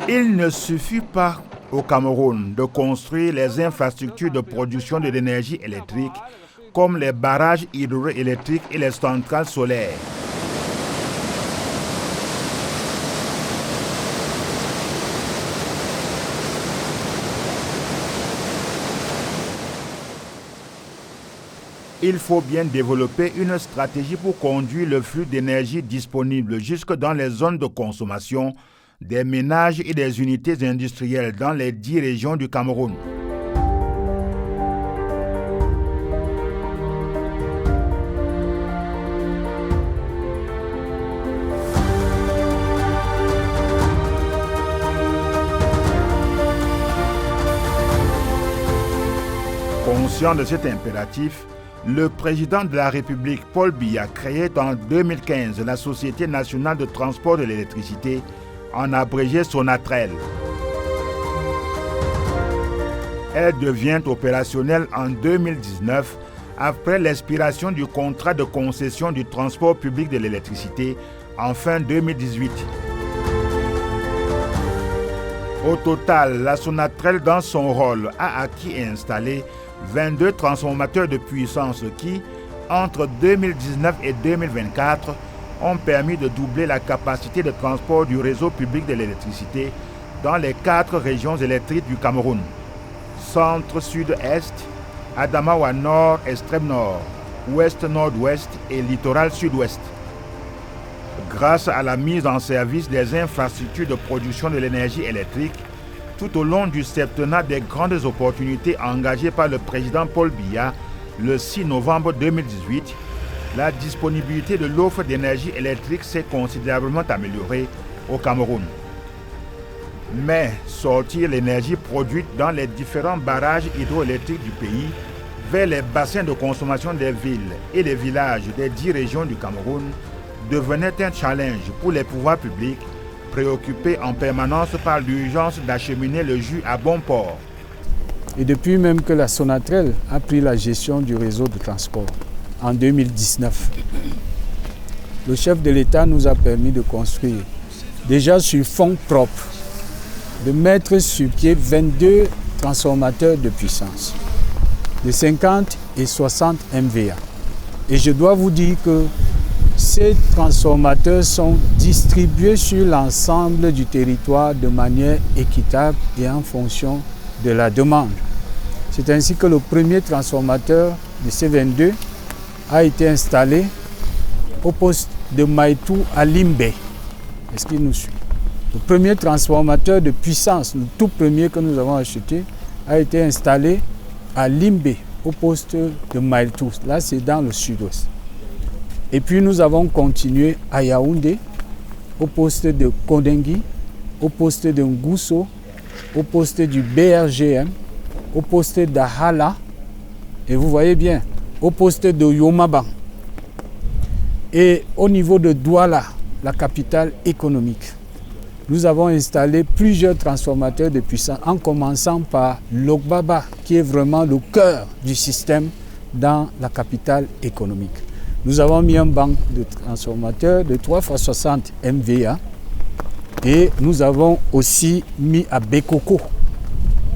Il ne suffit pas au Cameroun de construire les infrastructures de production de l'énergie électrique comme les barrages hydroélectriques et les centrales solaires. Il faut bien développer une stratégie pour conduire le flux d'énergie disponible jusque dans les zones de consommation des ménages et des unités industrielles dans les 10 régions du Cameroun. Conscient de cet impératif, le président de la République, Paul Biya, créait en 2015 la Société nationale de transport de l'électricité, en abrégé Sonatrel. Elle devient opérationnelle en 2019 après l'expiration du contrat de concession du transport public de l'électricité en fin 2018. Au total, la Sonatrel, dans son rôle, a acquis et installé 22 transformateurs de puissance qui, entre 2019 et 2024, ont permis de doubler la capacité de transport du réseau public de l'électricité dans les 4 régions électriques du Cameroun: centre-sud-est, Adamawa nord, extrême nord, ouest-nord-ouest et littoral sud-ouest. Grâce à la mise en service des infrastructures de production de l'énergie électrique, tout au long du septennat des grandes opportunités engagées par le président Paul Biya le 6 novembre 2018, la disponibilité de l'offre d'énergie électrique s'est considérablement améliorée au Cameroun. Mais sortir l'énergie produite dans les différents barrages hydroélectriques du pays vers les bassins de consommation des villes et les villages des 10 régions du Cameroun devenait un challenge pour les pouvoirs publics, préoccupés en permanence par l'urgence d'acheminer le jus à bon port. Et depuis même que la Sonatrel a pris la gestion du réseau de transport en 2019, le chef de l'État nous a permis de construire, déjà sur fonds propres, de mettre sur pied 22 transformateurs de puissance, de 50 et 60 MVA. Et je dois vous dire que ces transformateurs sont distribués sur l'ensemble du territoire de manière équitable et en fonction de la demande. C'est ainsi que le premier transformateur de C22 a été installé au poste de Maïtou à Limbe. Est-ce qu'il nous suit? Le premier transformateur de puissance, le tout premier que nous avons acheté, a été installé à Limbe, au poste de Maïtou. Là, c'est dans le sud-ouest. Et puis nous avons continué à Yaoundé, au poste de Kondengui, au poste de Ngousso, au poste du BRGM, au poste d'Ahala, et vous voyez bien, au poste de Yomaba. Et au niveau de Douala, la capitale économique, nous avons installé plusieurs transformateurs de puissance, en commençant par Logbaba, qui est vraiment le cœur du système dans la capitale économique. Nous avons mis un banc de transformateurs de 3x60 MVA et nous avons aussi mis à Bekoko,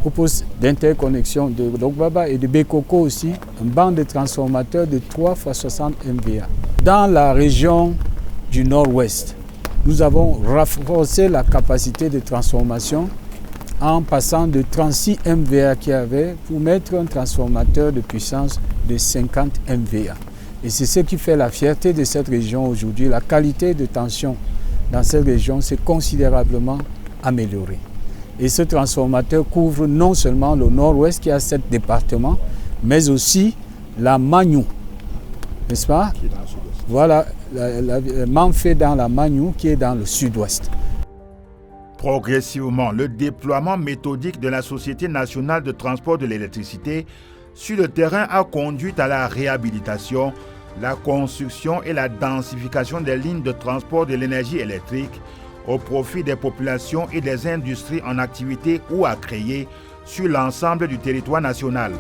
au poste d'interconnexion de Logbaba et de Bekoko aussi, un banc de transformateurs de 3x60 MVA. Dans la région du nord-ouest, nous avons renforcé la capacité de transformation en passant de 36 MVA qu'il y avait pour mettre un transformateur de puissance de 50 MVA. Et c'est ce qui fait la fierté de cette région aujourd'hui. La qualité de tension dans cette région s'est considérablement améliorée. Et ce transformateur couvre non seulement le nord-ouest qui a 7 départements, mais aussi la Magnou, n'est-ce pas? Voilà, la Manfé dans la Magnou qui est dans le sud-ouest. Progressivement, le déploiement méthodique de la Société nationale de transport de l'électricité sur le terrain a conduit à la réhabilitation, la construction et la densification des lignes de transport de l'énergie électrique au profit des populations et des industries en activité ou à créer sur l'ensemble du territoire national.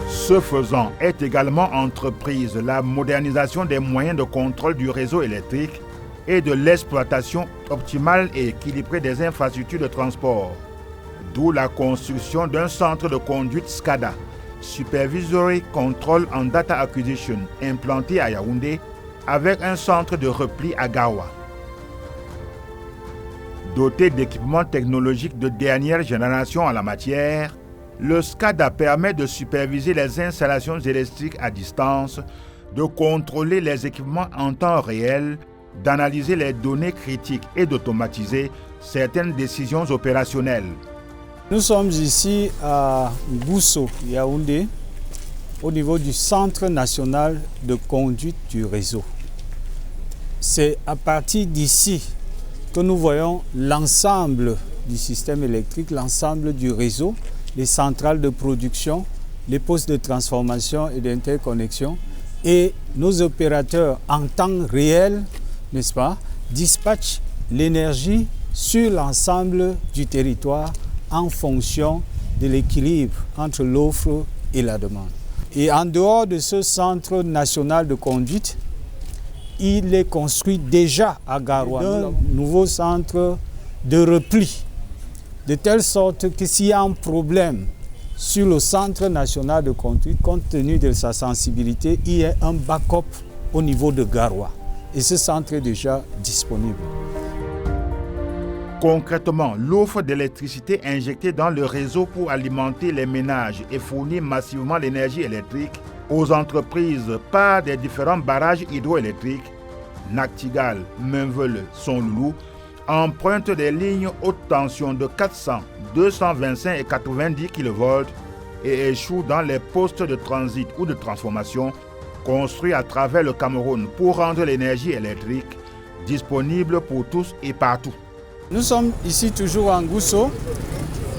Ce faisant, est également entreprise la modernisation des moyens de contrôle du réseau électrique et de l'exploitation optimale et équilibrée des infrastructures de transport. D'où la construction d'un centre de conduite SCADA, Supervisory Control and Data Acquisition, implanté à Yaoundé, avec un centre de repli à Garoua. Doté d'équipements technologiques de dernière génération en la matière, le SCADA permet de superviser les installations électriques à distance, de contrôler les équipements en temps réel, d'analyser les données critiques et d'automatiser certaines décisions opérationnelles. Nous sommes ici à Ngousso, Yaoundé, au niveau du Centre national de conduite du réseau. C'est à partir d'ici que nous voyons l'ensemble du système électrique, l'ensemble du réseau, les centrales de production, les postes de transformation et d'interconnexion, et nos opérateurs en temps réel, n'est-ce pas, dispatchent l'énergie sur l'ensemble du territoire en fonction de l'équilibre entre l'offre et la demande. Et en dehors de ce centre national de conduite, il est construit déjà à Garoua un nouveau centre de repli, de telle sorte que s'il y a un problème sur le centre national de conduite, compte tenu de sa sensibilité, il y a un backup au niveau de Garoua. Et ce centre est déjà disponible. Concrètement, l'offre d'électricité injectée dans le réseau pour alimenter les ménages et fournir massivement l'énergie électrique aux entreprises par des différents barrages hydroélectriques, Nachtigal, Mainveule, Sonloulou, emprunte des lignes haute tension de 400, 225 et 90 kV et échoue dans les postes de transit ou de transformation construits à travers le Cameroun pour rendre l'énergie électrique disponible pour tous et partout. Nous sommes ici toujours à Ngousso.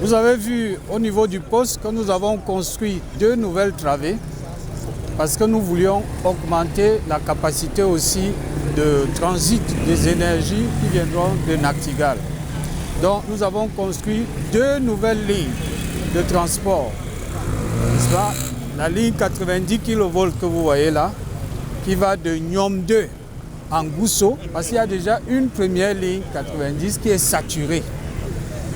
Vous avez vu au niveau du poste que nous avons construit 2 nouvelles travées parce que nous voulions augmenter la capacité aussi de transit des énergies qui viendront de Nachtigal. Donc nous avons construit 2 nouvelles lignes de transport. La ligne 90 kV que vous voyez là, qui va de Nyom 2 à Ngousso, parce qu'il y a déjà une première ligne 90 qui est saturée.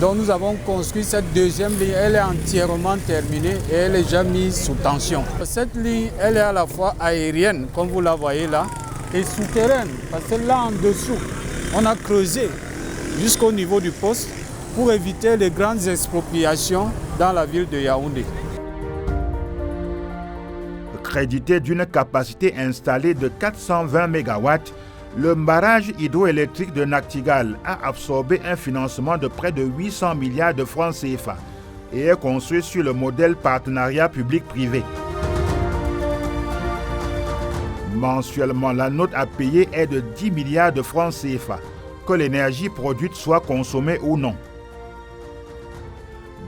Donc nous avons construit cette deuxième ligne, elle est entièrement terminée et elle est déjà mise sous tension. Cette ligne, elle est à la fois aérienne, comme vous la voyez là, et souterraine, parce que là en dessous, on a creusé jusqu'au niveau du poste pour éviter les grandes expropriations dans la ville de Yaoundé. Crédité d'une capacité installée de 420 MW, le barrage hydroélectrique de Nachtigal a absorbé un financement de près de 800 milliards de francs CFA et est construit sur le modèle partenariat public-privé. Mensuellement, la note à payer est de 10 milliards de francs CFA, que l'énergie produite soit consommée ou non.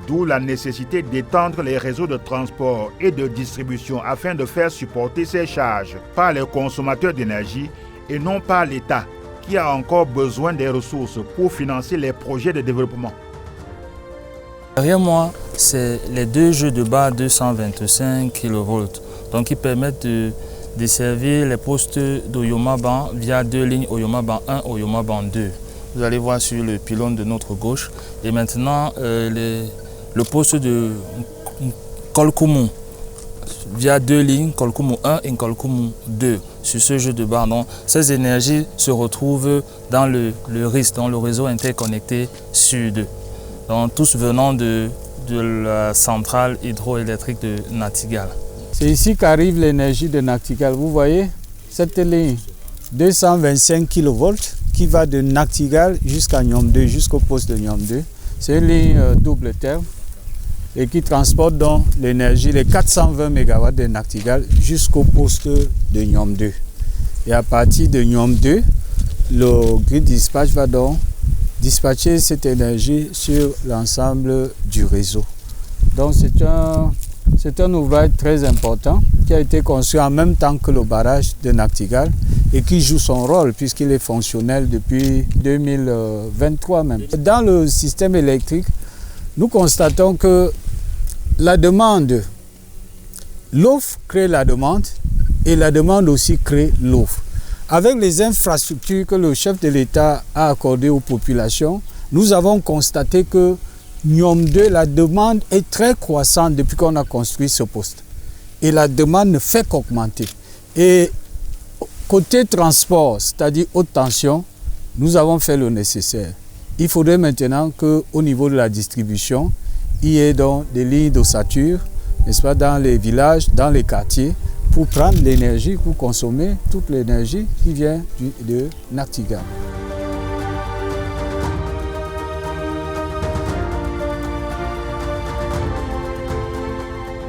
D'où la nécessité d'étendre les réseaux de transport et de distribution afin de faire supporter ces charges par les consommateurs d'énergie et non par l'État, qui a encore besoin des ressources pour financer les projets de développement. Derrière moi, c'est les 2 jeux de bas 225 kV, donc qui permettent de desservir les postes d'Oyomaban via 2 lignes Oyomaban 1 et Oyomaban 2. Vous allez voir sur le pylône de notre gauche. Et maintenant, le poste de Kolkoumou via 2 lignes, Kolkoumou 1 et Kolkoumou 2, sur ce jeu de bas. Donc, ces énergies se retrouvent dans le RIS, dans le réseau interconnecté Sud. Donc, tous venant de la centrale hydroélectrique de Nachtigal. C'est ici qu'arrive l'énergie de Nachtigal. Vous voyez cette ligne 225 kV qui va de Nachtigal jusqu'à Nyom 2, jusqu'au poste de Nyom 2. C'est une ligne double terme et qui transporte donc l'énergie, les 420 MW de Nachtigal jusqu'au poste de Nyom 2. Et à partir de Nyom 2, le grid dispatch va donc dispatcher cette énergie sur l'ensemble du réseau. Donc c'est un ouvrage très important qui a été construit en même temps que le barrage de Nachtigal et qui joue son rôle puisqu'il est fonctionnel depuis 2023 même. Dans le système électrique, nous constatons que la demande, l'offre crée la demande et la demande aussi crée l'offre. Avec les infrastructures que le chef de l'État a accordées aux populations, nous avons constaté que Niom 2, la demande est très croissante depuis qu'on a construit ce poste. Et la demande ne fait qu'augmenter. Et côté transport, c'est-à-dire haute tension, nous avons fait le nécessaire. Il faudrait maintenant qu'au niveau de la distribution, il y ait donc des lignes d'ossature, n'est-ce pas, dans les villages, dans les quartiers, pour prendre l'énergie, pour consommer toute l'énergie qui vient de Nachtigal.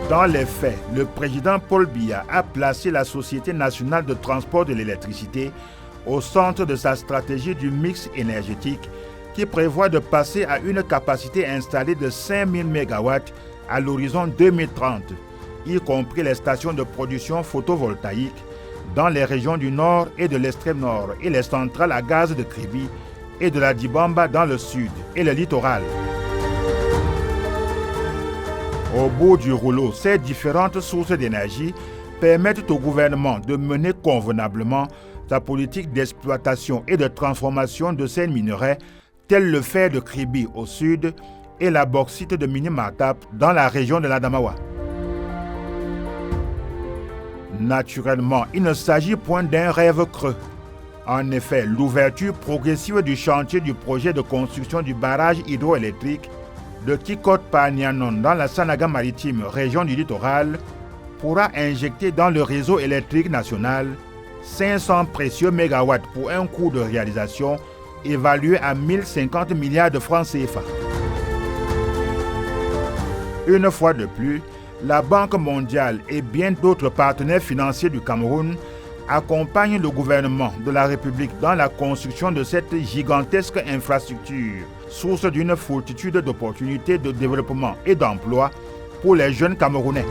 Dans les faits, le président Paul Biya a placé la Société nationale de transport de l'électricité au centre de sa stratégie du mix énergétique qui prévoit de passer à une capacité installée de 5000 MW à l'horizon 2030, y compris les stations de production photovoltaïque dans les régions du nord et de l'extrême nord et les centrales à gaz de Kribi et de la Dibamba dans le sud et le littoral. Au bout du rouleau, ces différentes sources d'énergie permettent au gouvernement de mener convenablement sa politique d'exploitation et de transformation de ces minerais tels le fer de Kribi au sud et la bauxite de Minimatap dans la région de l'Adamawa. Naturellement, il ne s'agit point d'un rêve creux. En effet, l'ouverture progressive du chantier du projet de construction du barrage hydroélectrique de Kikot par Nianon dans la Sanaga maritime, région du littoral, pourra injecter dans le réseau électrique national 500 précieux mégawatts pour un coût de réalisation évalué à 1050 milliards de francs CFA. Une fois de plus, la Banque mondiale et bien d'autres partenaires financiers du Cameroun accompagnent le gouvernement de la République dans la construction de cette gigantesque infrastructure, source d'une foultitude d'opportunités de développement et d'emploi pour les jeunes Camerounais.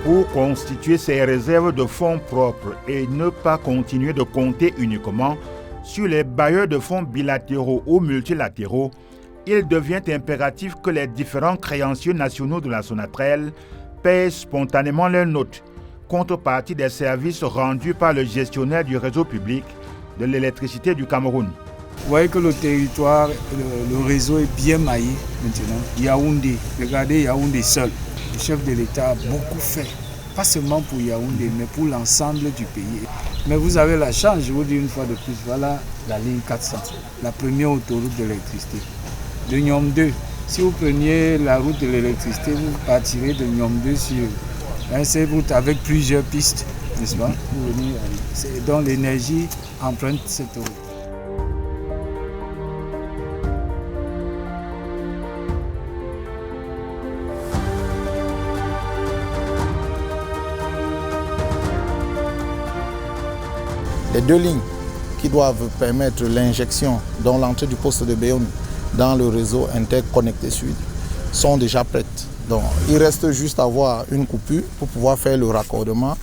Pour constituer ces réserves de fonds propres et ne pas continuer de compter uniquement sur les bailleurs de fonds bilatéraux ou multilatéraux, il devient impératif que les différents créanciers nationaux de la Sonatrel paient spontanément leurs notes, contrepartie des services rendus par le gestionnaire du réseau public de l'électricité du Cameroun. Vous voyez que le territoire, le réseau est bien maillé maintenant. Yaoundé, regardez Yaoundé seul. Le chef de l'État a beaucoup fait, pas seulement pour Yaoundé, mais pour l'ensemble du pays. Mais vous avez la chance, je vous dis une fois de plus, voilà la ligne 400, la première autoroute de l'électricité. De Niom 2, si vous preniez la route de l'électricité, vous partirez de Niom 2 sur cette route avec plusieurs pistes, n'est-ce pas? C'est donc l'énergie emprunte cette route. Les deux lignes qui doivent permettre l'injection dans l'entrée du poste de Béon dans le réseau interconnecté sud sont déjà prêtes. Donc, il reste juste à avoir une coupure pour pouvoir faire le raccordement.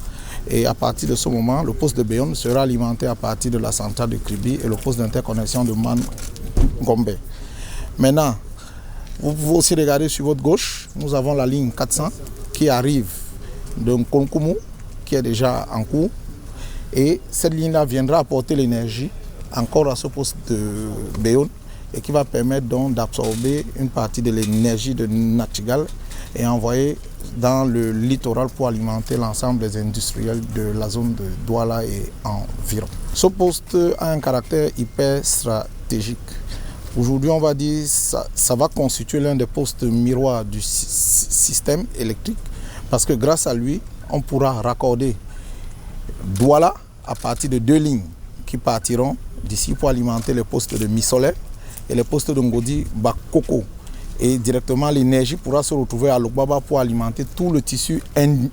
Et à partir de ce moment, le poste de Béon sera alimenté à partir de la centrale de Kribi et le poste d'interconnexion de Mangombe. Maintenant, vous pouvez aussi regarder sur votre gauche, nous avons la ligne 400 qui arrive de Nkonkumu, qui est déjà en cours. Et cette ligne-là viendra apporter l'énergie encore à ce poste de Béon et qui va permettre donc d'absorber une partie de l'énergie de Nachtigal et envoyer dans le littoral pour alimenter l'ensemble des industriels de la zone de Douala et environ. Ce poste a un caractère hyper stratégique. Aujourd'hui, on va dire que ça va constituer l'un des postes miroirs du système électrique parce que grâce à lui, on pourra raccorder Douala à partir de deux lignes qui partiront d'ici pour alimenter les postes de Missolé et les postes de Ngodi Bakoko. Et directement, l'énergie pourra se retrouver à Lokbaba pour alimenter tout le tissu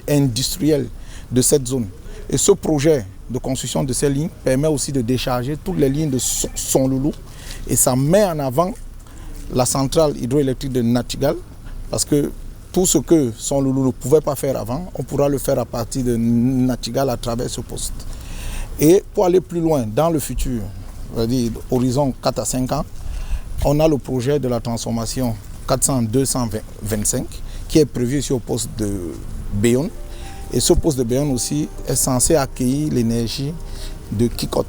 industriel de cette zone. Et ce projet de construction de ces lignes permet aussi de décharger toutes les lignes de Sonloulou. Et ça met en avant la centrale hydroélectrique de Nachtigal parce que tout ce que Sonloulou ne pouvait pas faire avant, on pourra le faire à partir de Nachtigal à travers ce poste. Et pour aller plus loin dans le futur, c'est-à-dire horizon 4 à 5 ans, on a le projet de la transformation 400-225 qui est prévu sur le poste de Béon Et ce poste de Bayonne aussi est censé accueillir l'énergie de Kikot.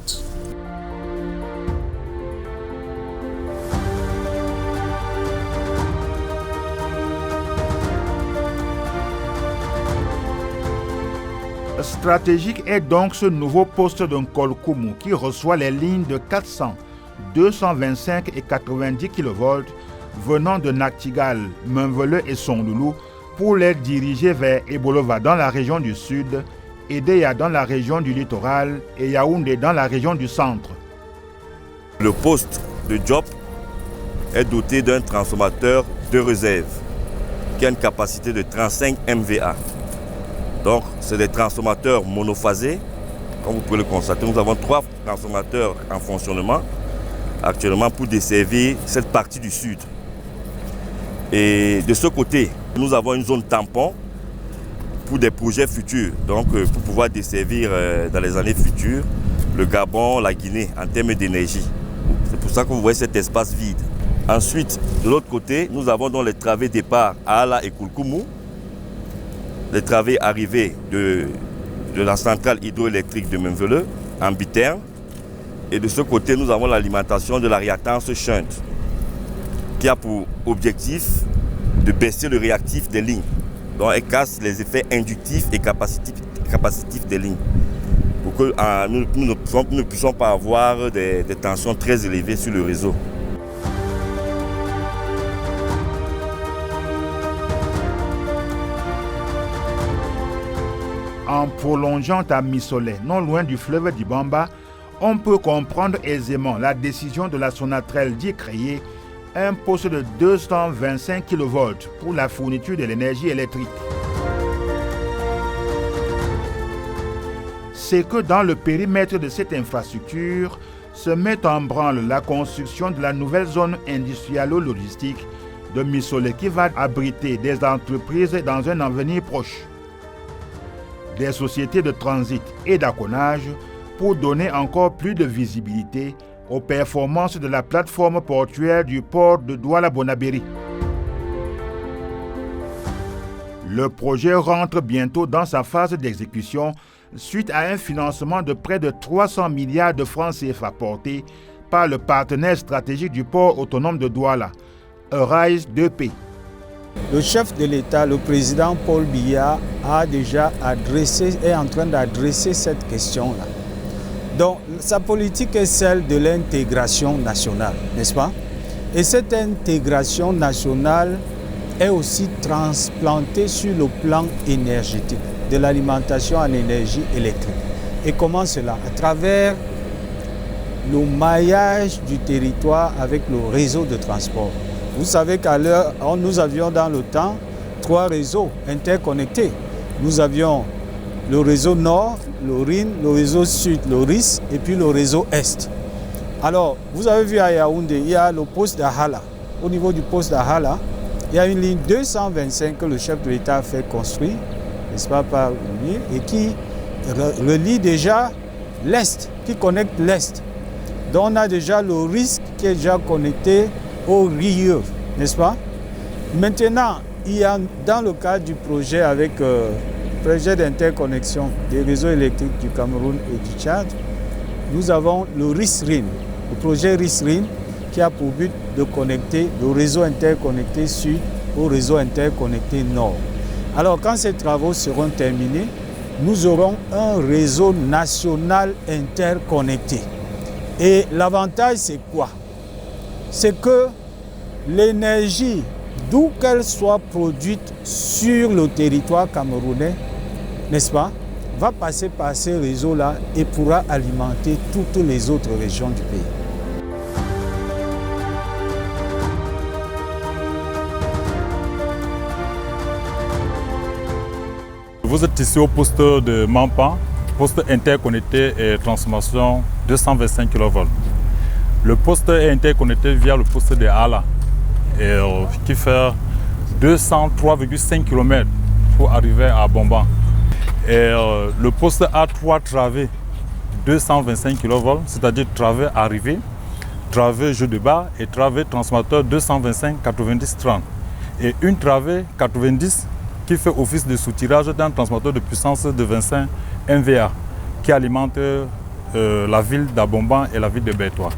Stratégique est donc ce nouveau poste de Nkolkoumou qui reçoit les lignes de 400, 225 et 90 kV venant de Nachtigal, Menveleu et Sonloulou pour les diriger vers Ebolova dans la région du sud, Edéa dans la région du littoral et Yaoundé dans la région du centre. Le poste de Diop est doté d'un transformateur de réserve qui a une capacité de 35 MVA. Donc, c'est des transformateurs monophasés. Comme vous pouvez le constater, nous avons 3 transformateurs en fonctionnement actuellement pour desservir cette partie du sud. Et de ce côté, nous avons une zone tampon pour des projets futurs, donc pour pouvoir desservir dans les années futures le Gabon, la Guinée en termes d'énergie. C'est pour ça que vous voyez cet espace vide. Ensuite, de l'autre côté, nous avons donc les travées départ à Ala et Koulkoumou, les travées arrivées de la centrale hydroélectrique de Menveleu en biterne. Et de ce côté, nous avons l'alimentation de la réactance shunt qui a pour objectif de baisser le réactif des lignes. Donc elle casse les effets inductifs et capacitifs des lignes pour que nous ne puissions pas avoir des tensions très élevées sur le réseau. En prolongeant à Missolé, non loin du fleuve d'Ibamba, on peut comprendre aisément la décision de la Sonatrel d'y créer un poste de 225 kV pour la fourniture de l'énergie électrique. C'est que dans le périmètre de cette infrastructure se met en branle la construction de la nouvelle zone industrialo-logistique de Missolé qui va abriter des entreprises dans un avenir proche, des sociétés de transit et d'accollage pour donner encore plus de visibilité aux performances de la plateforme portuaire du port de Douala-Bonabéry. Le projet rentre bientôt dans sa phase d'exécution suite à un financement de près de 300 milliards de francs CFA porté par le partenaire stratégique du port autonome de Douala, Arise 2P. Le chef de l'État, le président Paul Biya, est en train d'adresser cette question-là. Donc, sa politique est celle de l'intégration nationale, n'est-ce pas? Et cette intégration nationale est aussi transplantée sur le plan énergétique, de l'alimentation en énergie électrique. Et comment cela? À travers le maillage du territoire avec le réseau de transport. Vous savez qu'à l'heure, nous avions dans le temps 3 réseaux interconnectés. Nous avions le réseau Nord, le RIN, le réseau Sud, le RIS, et puis le réseau Est. Alors, vous avez vu à Yaoundé, il y a le poste d'Ahala. Au niveau du poste d'Ahala, il y a une ligne 225 que le chef de l'État a fait construire, n'est-ce pas, par lui, et qui relie déjà l'Est, qui connecte l'Est. Donc, on a déjà le RIS qui est déjà connecté au RIE, n'est-ce pas? Maintenant, il y a dans le cadre du projet avec projet d'interconnexion des réseaux électriques du Cameroun et du Tchad, nous avons le RIS-RIN, le projet RIS-RIN qui a pour but de connecter le réseau interconnecté sud au réseau interconnecté nord. Alors quand ces travaux seront terminés, nous aurons un réseau national interconnecté. Et l'avantage c'est quoi? C'est que l'énergie, d'où qu'elle soit produite sur le territoire camerounais, n'est-ce pas, va passer par ces réseaux-là et pourra alimenter toutes les autres régions du pays. Vous êtes ici au poste de Mampan, poste interconnecté et transformation 225 kV. Le poste est interconnecté via le poste de Ala, qui fait 203,5 km pour arriver à Bomban. Et le poste a 3 travées 225 kV, c'est-à-dire travée arrivée, travée jeu de bas et travée transformateur 225 90 30. Et une travée 90 qui fait office de soutirage d'un transformateur de puissance de 25 MVA qui alimente la ville d'Abomban et la ville de Bertois.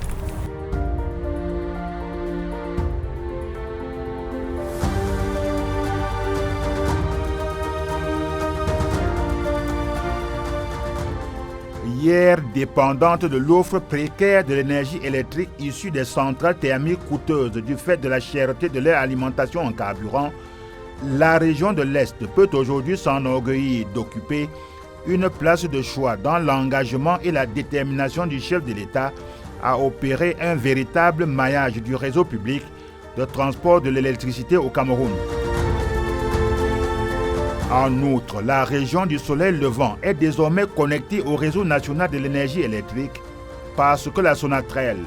Hier dépendante de l'offre précaire de l'énergie électrique issue des centrales thermiques coûteuses du fait de la cherté de leur alimentation en carburant, la région de l'Est peut aujourd'hui s'enorgueillir d'occuper une place de choix dans l'engagement et la détermination du chef de l'État à opérer un véritable maillage du réseau public de transport de l'électricité au Cameroun. En outre, la région du Soleil Levant est désormais connectée au réseau national de l'énergie électrique parce que la Sonatrel,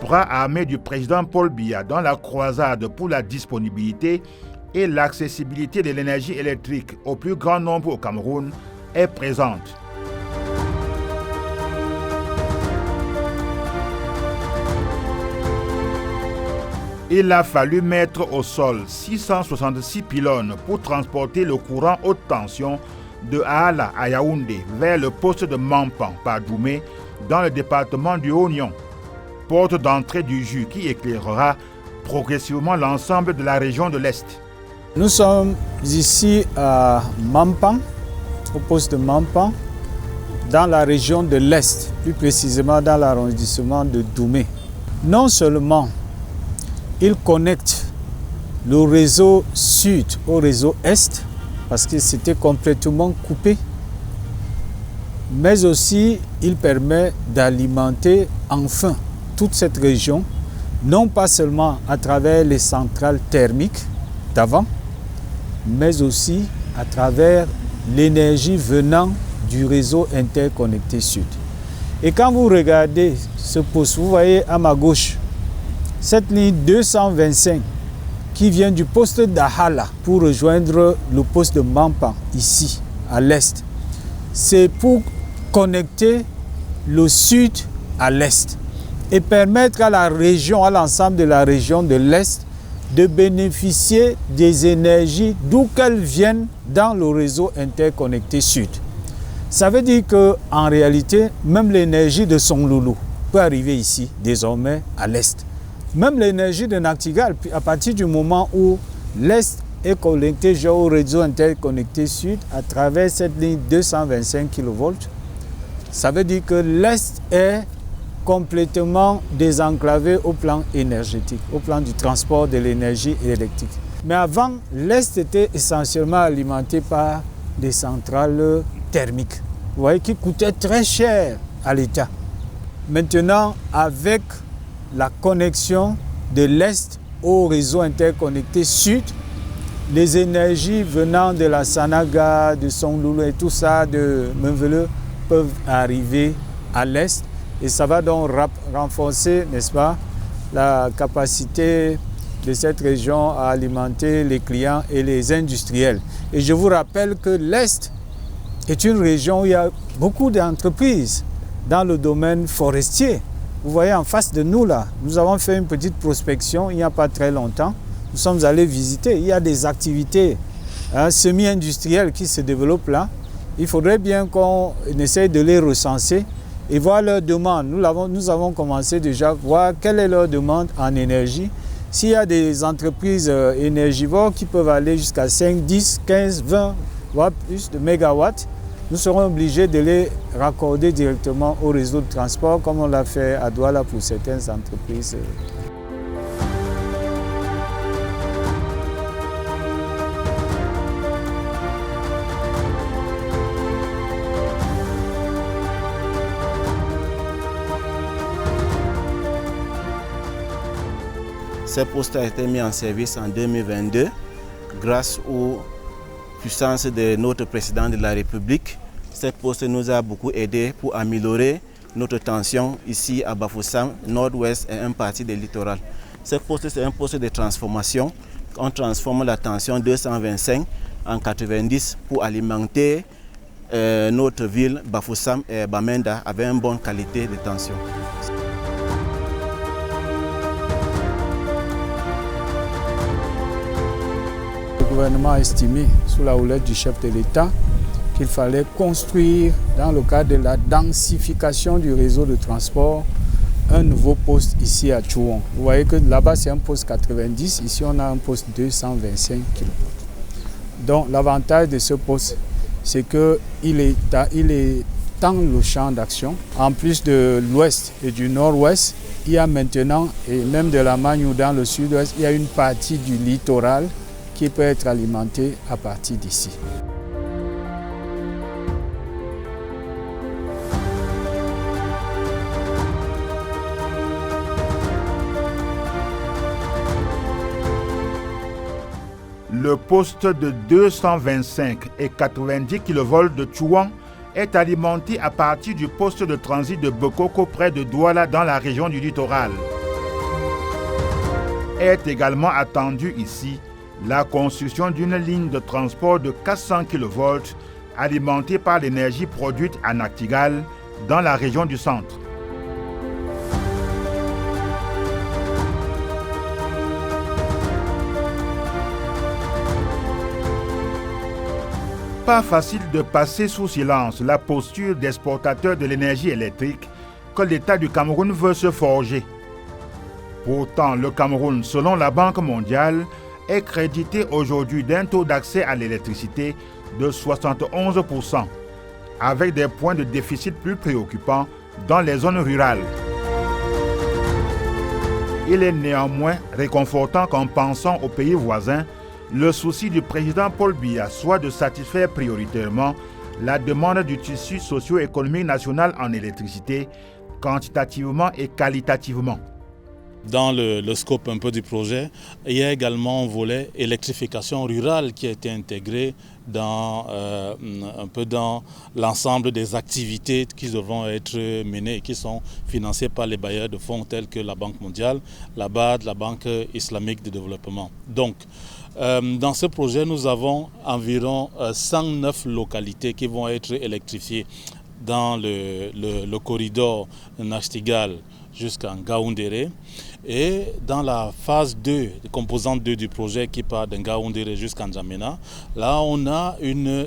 bras armé du président Paul Biya dans la croisade pour la disponibilité et l'accessibilité de l'énergie électrique au plus grand nombre au Cameroun, est présente. Il a fallu mettre au sol 666 pylônes pour transporter le courant haute tension de Aala à Yaoundé vers le poste de Mampan par Doumé dans le département du Haut-Nyon, porte d'entrée du jus qui éclairera progressivement l'ensemble de la région de l'Est. Nous sommes ici à Mampan, au poste de Mampan, dans la région de l'Est, plus précisément dans l'arrondissement de Doumé. Non seulement il connecte le réseau sud au réseau est, parce que c'était complètement coupé, mais aussi il permet d'alimenter enfin toute cette région, non pas seulement à travers les centrales thermiques d'avant, mais aussi à travers l'énergie venant du réseau interconnecté sud. Et quand vous regardez ce poste, vous voyez à ma gauche, cette ligne 225 qui vient du poste d'Ahala pour rejoindre le poste de Mampan, ici, à l'est. C'est pour connecter le sud à l'est et permettre à la région, à l'ensemble de la région de l'est, de bénéficier des énergies d'où qu'elles viennent dans le réseau interconnecté sud. Ça veut dire qu'en réalité, même l'énergie de Songloulou peut arriver ici, désormais, à l'est. Même l'énergie de Nachtigal, à partir du moment où l'Est est connecté au réseau interconnecté sud à travers cette ligne 225 kV, ça veut dire que l'Est est complètement désenclavé au plan énergétique, au plan du transport de l'énergie électrique. Mais avant, l'Est était essentiellement alimenté par des centrales thermiques, vous voyez, qui coûtaient très cher à l'État. Maintenant, avec la connexion de l'Est au réseau interconnecté sud, les énergies venant de la Sanaga, de Songloulou et tout ça, de Menveleu, peuvent arriver à l'Est et ça va donc renforcer, n'est-ce pas, la capacité de cette région à alimenter les clients et les industriels. Et je vous rappelle que l'Est est une région où il y a beaucoup d'entreprises dans le domaine forestier. Vous voyez en face de nous là, nous avons fait une petite prospection il n'y a pas très longtemps. Nous sommes allés visiter, il y a des activités semi-industrielles qui se développent là. Il faudrait bien qu'on essaye de les recenser et voir leurs demandes. Nous avons commencé déjà à voir quelle est leur demande en énergie. S'il y a des entreprises énergivores qui peuvent aller jusqu'à 5, 10, 15, 20 voire plus de mégawatts, nous serons obligés de les raccorder directement au réseau de transport, comme on l'a fait à Douala pour certaines entreprises. Ce poste a été mis en service en 2022 grâce aux puissances de notre président de la République. Ce poste nous a beaucoup aidé pour améliorer notre tension ici à Bafoussam, nord-ouest et un partie du littoral. Ce poste, c'est un poste de transformation. On transforme la tension 225 en 90 pour alimenter notre ville Bafoussam et Bamenda avec une bonne qualité de tension. Le gouvernement a estimé, sous la houlette du chef de l'État, qu'il fallait construire, dans le cadre de la densification du réseau de transport, un nouveau poste ici à Chouon. Vous voyez que là-bas, c'est un poste 90, ici on a un poste 225 kV. Donc l'avantage de ce poste, c'est qu'il étend le champ d'action. En plus de l'ouest et du nord-ouest, il y a maintenant, et même de la Magne ou dans le sud-ouest, il y a une partie du littoral qui peut être alimentée à partir d'ici. Le poste de 225 et 90 kV de Chouan est alimenté à partir du poste de transit de Bokoko près de Douala dans la région du littoral. Est également attendue ici la construction d'une ligne de transport de 400 kV alimentée par l'énergie produite à Nachtigal dans la région du centre. Pas facile de passer sous silence la posture d'exportateur de l'énergie électrique que l'État du Cameroun veut se forger. Pourtant, le Cameroun, selon la Banque mondiale, est crédité aujourd'hui d'un taux d'accès à l'électricité de 71%, avec des points de déficit plus préoccupants dans les zones rurales. Il est néanmoins réconfortant qu'en pensant aux pays voisins, le souci du président Paul Biya soit de satisfaire prioritairement la demande du tissu socio-économique national en électricité, quantitativement et qualitativement. Dans le scope un peu du projet, il y a également un volet électrification rurale qui a été intégré un peu dans l'ensemble des activités qui devront être menées et qui sont financées par les bailleurs de fonds tels que la Banque mondiale, la BAD, la Banque islamique de développement. Donc, dans ce projet, nous avons environ 109 localités qui vont être électrifiées dans le corridor Nachtigal jusqu'à Ngaoundéré. Et dans la phase 2, composante 2 du projet qui part de Ngaoundéré jusqu'à N'Djamena, là on a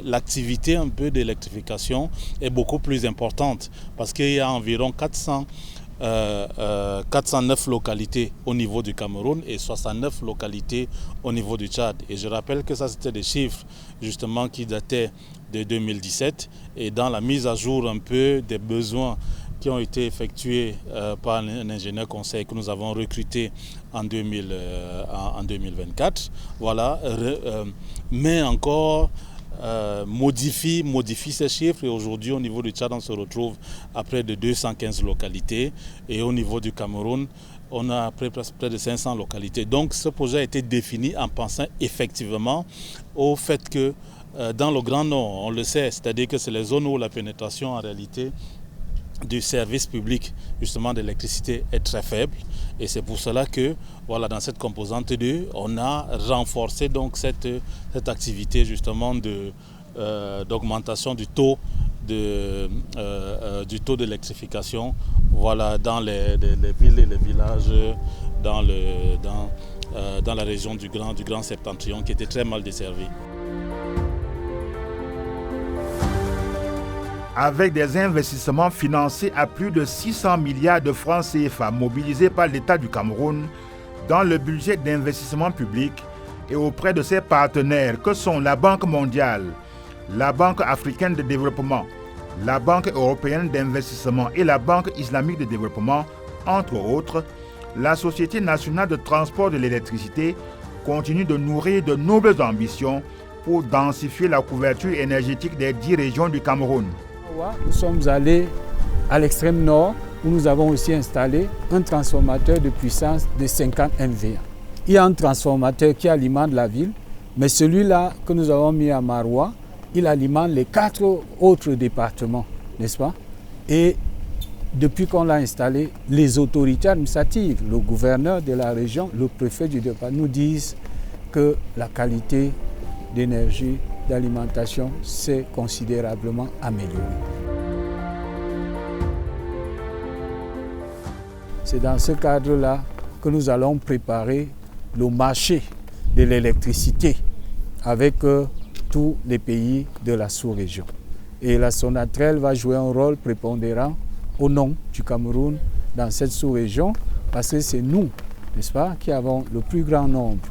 l'activité un peu d'électrification est beaucoup plus importante parce qu'il y a environ 409 localités au niveau du Cameroun et 69 localités au niveau du Tchad. Et je rappelle que ça c'était des chiffres justement qui dataient de 2017 et dans la mise à jour un peu des besoins qui ont été effectués par un ingénieur conseil que nous avons recruté en 2024. Voilà, mais encore modifie ces chiffres et aujourd'hui au niveau du Tchad on se retrouve à près de 215 localités et au niveau du Cameroun on a près de 500 localités. Donc ce projet a été défini en pensant effectivement au fait que dans le Grand Nord, on le sait, c'est-à-dire que c'est les zones où la pénétration en réalité du service public justement d'électricité est très faible et c'est pour cela que voilà, dans cette composante 2 on a renforcé donc cette activité justement d'augmentation du taux d'électrification voilà, dans les villes et les villages dans la région du Grand Septentrion qui était très mal desservie. Avec des investissements financés à plus de 600 milliards de francs CFA mobilisés par l'État du Cameroun dans le budget d'investissement public et auprès de ses partenaires que sont la Banque mondiale, la Banque africaine de développement, la Banque européenne d'investissement et la Banque islamique de développement, entre autres, la Société nationale de transport de l'électricité continue de nourrir de nobles ambitions pour densifier la couverture énergétique des 10 régions du Cameroun. Nous sommes allés à l'extrême nord où nous avons aussi installé un transformateur de puissance de 50 MVA. Il y a un transformateur qui alimente la ville, mais celui-là que nous avons mis à Maroua, il alimente les 4 autres départements, n'est-ce pas? Et depuis qu'on l'a installé, les autorités administratives, le gouverneur de la région, le préfet du département nous disent que la qualité d'énergie, d'alimentation s'est considérablement améliorée. C'est dans ce cadre-là que nous allons préparer le marché de l'électricité avec tous les pays de la sous-région. Et la Sonatrel va jouer un rôle prépondérant au nom du Cameroun dans cette sous-région parce que c'est nous, n'est-ce pas, qui avons le plus grand nombre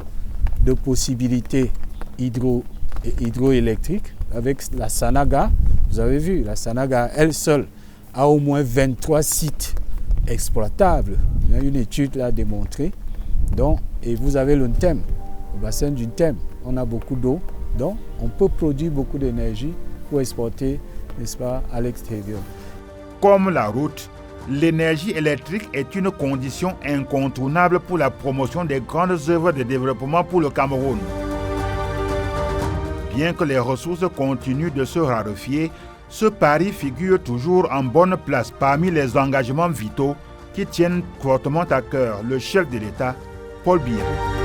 de possibilités hydroélectriques avec la Sanaga. Vous avez vu, la Sanaga, elle seule, a au moins 23 sites exploitables. Il y a une étude l'a démontré. Donc, et vous avez le Ntem, au bassin du Ntem, on a beaucoup d'eau, donc on peut produire beaucoup d'énergie pour exporter, n'est-ce pas, à l'extérieur. Comme la route, l'énergie électrique est une condition incontournable pour la promotion des grandes œuvres de développement pour le Cameroun. Bien que les ressources continuent de se raréfier, ce pari figure toujours en bonne place parmi les engagements vitaux qui tiennent fortement à cœur le chef de l'État, Paul Biya.